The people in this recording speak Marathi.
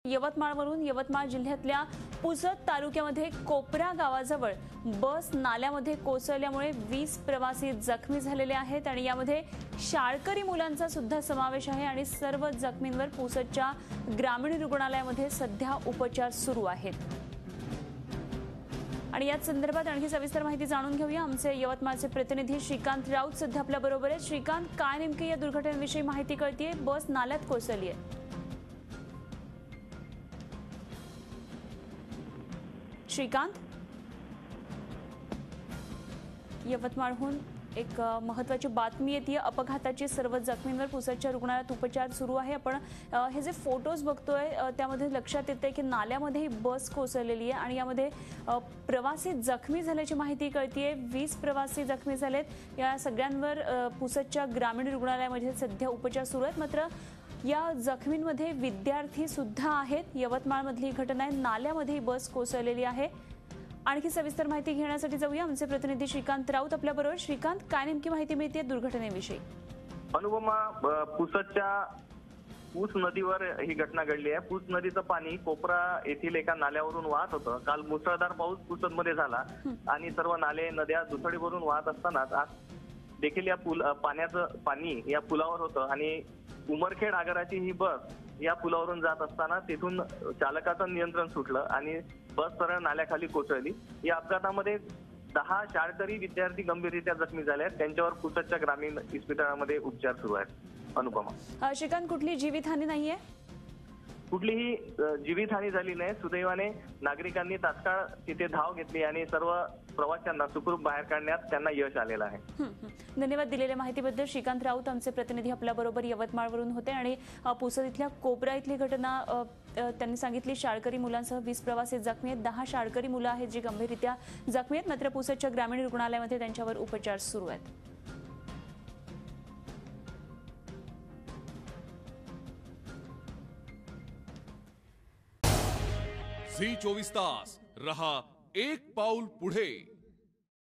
यवतमाळवरून यवतमाळ जिल्ह्यातल्या पुसद तालुक्यामध्ये कोपरा गावाजवळ बस नाल्यामध्ये कोसळल्यामुळे 20 प्रवासी जखमी झालेले आहेत आणि यामध्ये शाळकरी मुलांचा सुद्धा समावेश आहे आणि सर्व जखमींवर पुसदच्या ग्रामीण रुग्णालयामध्ये सध्या उपचार सुरू आहेत। आणि याच संदर्भात आणखी सविस्तर माहिती जाणून घेऊया। आमचे यवतमाळचे प्रतिनिधी श्रीकांत राऊत सध्या आपल्या बरोबर आहेत। श्रीकांत, काय नेमकी या दुर्घटनेविषयी माहिती कळतीये? बस नाल्यात कोसळली आहे। श्रीकांत, यवतमाळहून एक महत्त्वाची बातमी येते। अपघाताची सर्व जखमींवर पुसदच्या रुग्णालयात उपचार सुरू आहे। आपण हे जे फोटोज बघतोय त्यामध्ये लक्षात येते की नाल्यामध्ये ही बस कोसळलेली आहे आणि यामध्ये प्रवासी जखमी झाल्याची माहिती कळतीये। 20 प्रवासी जखमी झालेत। या सगळ्यांवर पुसदच्या ग्रामीण रुग्णालयामध्ये सध्या उपचार सुरू आहेत। मात्र या जखमींमध्ये विद्यार्थी सुद्धा आहेत। यवतमाळमधली घटना आहे, नाल्यामध्ये बस कोसळलेली आहे। आणखी सविस्तर माहिती घेण्यासाठी जाऊया। आमचे प्रतिनिधी श्रीकांत राऊत आपल्या बरोबर। श्रीकांत, काय नेमकी माहिती मिळते दुर्घटनेविषयी? अनुपमा, पुसदच्या पूस नदीवर ही घटना घडली आहे। पूस नदीचं पाणी कोपरा येथील एका नाल्यावरून वाहत होतं। काल मुसळधार पाऊस पुसदमध्ये झाला आणि सर्व नाले नद्या दुथडीवरून वाहत असतानाच आज देखील या पाण्याचं पाणी या पुलावर होतं आणि उमरखेड आगाराची ही बस या पुलावरून जात असताना तिथून चालकाचं नियंत्रण सुटलं आणि बस सरळ नाल्याखाली कोसळली। या अपघातामध्ये 10 शाळकरी विद्यार्थी गंभीररित्या जखमी झाले आहेत। त्यांच्यावर पुसदच्या ग्रामीण इस्पितळामध्ये उपचार सुरू आहेत। अनुपमा, श्रीकांत, कुठली जीवितहानी नाहीये? कुठलीही जीवितहानी झाली नाही। सुदैवाने नागरिकांनी तात्काळ तिथे धाव घेतली आणि सर्व प्रवाशांना सुखरूप बाहेर काढण्यात त्यांना यश आलेलं आहे। धन्यवाद दिलेल्या माहितीबद्दल। श्रीकांत राऊत आमचे प्रतिनिधी आपल्या बरोबर यवतमाळवरून होते। आणि पुसद इथल्या कोपरा इथली घटना त्यांनी सांगितली। शाळकरी मुलांसह 20 प्रवासी जखमी आहेत। 10 शाळकरी मुलं आहेत जी गंभीररित्या जखमी आहेत। मात्र पुसदच्या ग्रामीण रुग्णालयामध्ये त्यांच्यावर उपचार सुरू आहेत। झी 24 तास रहा एक पाऊल पुढे।